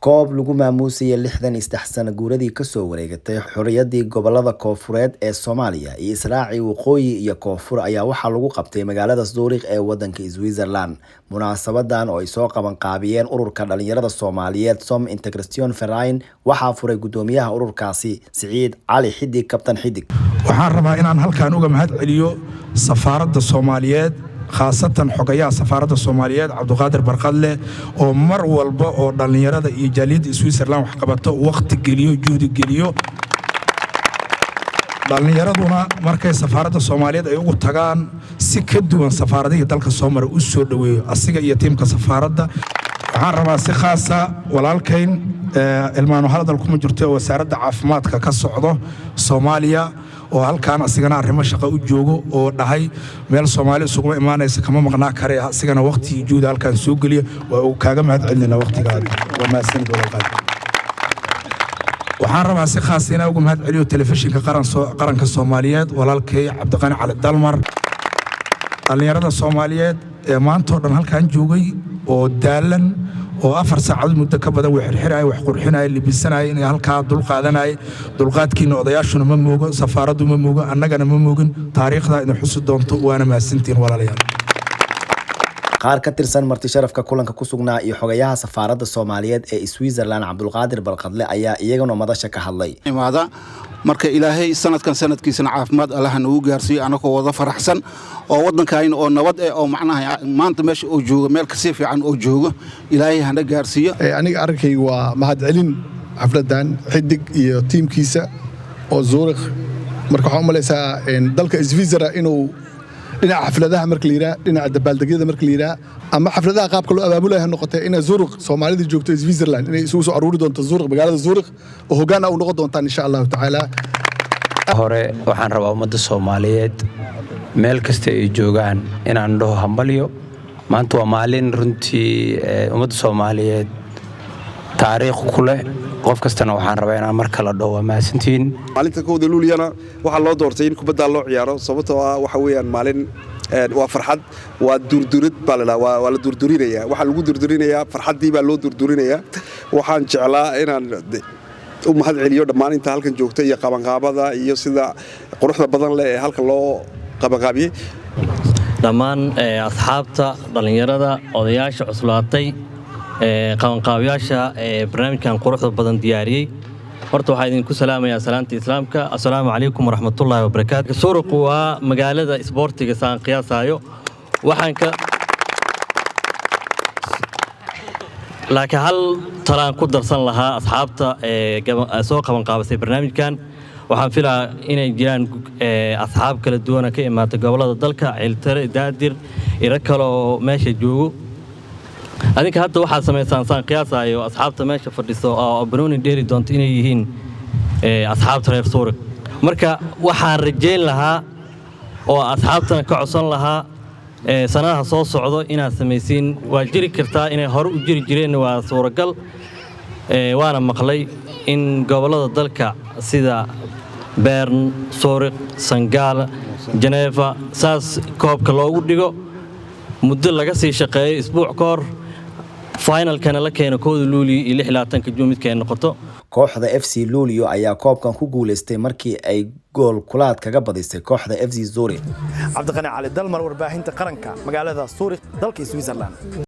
koob lagu maamuusay 63 sano guuradii ka soo wareegatay xorriyadii gobolada Koonfureed ee Soomaaliya iyo Israaci waqooyi iyo Koonfur ayaa waxa lagu qabtay magaalada Zurich ee wadanka Switzerland. Munaasabadan oo ay soo qaban qaabiyeen ururka dhalinyarada Soomaaliyeed Som Integration Verein waxa furay gudoomiyaha ururkaasi Saciid Cali Xidig Kabtan Xidig. waxaan rabaa inaan halkaan uga mahad celiyo safaaradda Soomaaliyeed khaasatan xogayaha safaaradda Soomaaliyeed Cabduqaadir Barqadle oo mar walba oo dhalinyarada iyo jaaliyadda Switzerland wax qabato waqti geliyo juhdi geliyo dhalinyaraduna markay safaaradda Soomaaliyeed ay ugu tagaan si ka duwan safaaradaha dalka Soomaaliya u soo dhaweeyo asiga iyo tiimka safaaradda waxaan rabaa si khaas ah walaalkayn ilmaano hadal kuma jirto wasaaradda caafimaadka ka socdo Soomaaliya oo halkaan asigana arrimo shaqo u joogo oo dhahay meel Soomaali isugu imaanaysa kama maqnaa kare asigana waqti juhud halkaan soo galiya waa uu kaaga mahad celinayna waqtigaada waa maasanid walaalkaad waxaan rabaa si khaas ah inaan ugu mahad celiyo telefishinka qaranka Soomaaliyeed walaalkay Cabdiqani Cali Dalmar dhalinyarada Soomaaliyeed ee maanta oo dhan halkaan joogay oo daalan oo 4 saacadood muddo ka badan wax xirxiraay wax qurxinaay libisanay in halka dul qaadanay dulqaadkiina odayaashuna ma moogo safaaraddu ma moogo annagana ma moogin taariikhda in xusu doonto waana maasantiin walaalayaal qaar ka tirsan marti sharafka kulanka ku sugnaa iyo xogayaha safaaradda Soomaaliyeed ee Switzerland Cabduqaadir Barqadle ayaa iyaguna madasha ka hadlay marka ilaahay sanadkan sanadkiisana caafimaad Allah nagu gaarsiyo anagoo wada faraxsan oo wadankaayna oo nabad ah oo macnaha maanta meesha oo jooga meel ka si fiican oo jooga ilaahay hana gaarsiyo aniga arkay waa mahad celin xafladan xidig iyo tiimkiisa oo Zurich marka waxaan malaysaa dalka Switzerland inuu dhinaca xafladaha marka la yiraahdo dhinaca dabaaldegyada marka la yiraahdo ama xafladaha qaabka loo abaabulayo noqotay in Zurich Soomaalida joogto Switzerland inay isugu soo aruuri doonto Zurich magaalada Zurich oo hoggaan u noqon doontaan insha Allah taala hore waxaan rabaa ummadda Soomaaliyeed meel kasta ay joogaan inaan dhaho hambalyo maanta waa maalin runtii ummadda Soomaaliyeed taariikh ku leh qof kastana waxaan rabaa inaan mar kale dhaho maasantiin maalinta kooda luuliyana waxa loo doortay in kubadda loo ciyaaro sababtoo ah waxa weeyaan maalin waa farxad waa durdurid balala waa la durdurinaya waxa lagu durdurinaya farxadii baa loo durdurinaya waxaan jeclaa inaan u mahad celiyo dhammaan inta halkan joogta iyo qabanqaabada iyo sida quruxda badan leh ee halkan loo qabanqaabiyay dhammaan asxaabta dhalinyarada odayaasha cuslaatay qabanqaabiyaasha barnaamijkan quruxda badan diyaariyay horta waxaan idinku salaamayaa salaanta islaamka assalaamu calaykum waraxmatullaahi wabarakaatuh Zurich waa magaalada isboortiga saan qiyaasayo waxaan ka laakiin hal talaan ku darsan lahaa asxaabta soo qabanqaabisay barnaamijkan waxaan filaa inay jiraan asxaab kala duwan ka imaatay gobolada dalka Ciltare Daadir ira kale oo meesha joogo adinka hadda waxa sameeysan saan qiyaasayo asxaabta meesha fadhiso oo banooni dheeri doonto inay yihiin asxaabta reer Zurich marka waxaan rajeyn lahaa oo asxaabtana ka codsan lahaa sanadaha soo socdo inaad sameeysiin waa jiri kartaa inay hore u jiri jireen waa suuragal waana maqlay in gobolada dalka sida Bern Zurich Sangaal Geneva saas koobka loogu dhigo muddo laga sii shaqeeyo isbuuc ka hor finalkana la keeno kooda luuliyo iyo 26 Juun noqoto kooxda FC Luulio ayaa koobkan ku guuleystay markii ay gool kulaad kaga badisay kooxda FC Zurich. Cabdiqani Cali Dalmar warbaahinta qaranka magaalada Zurich dalka Switzerland.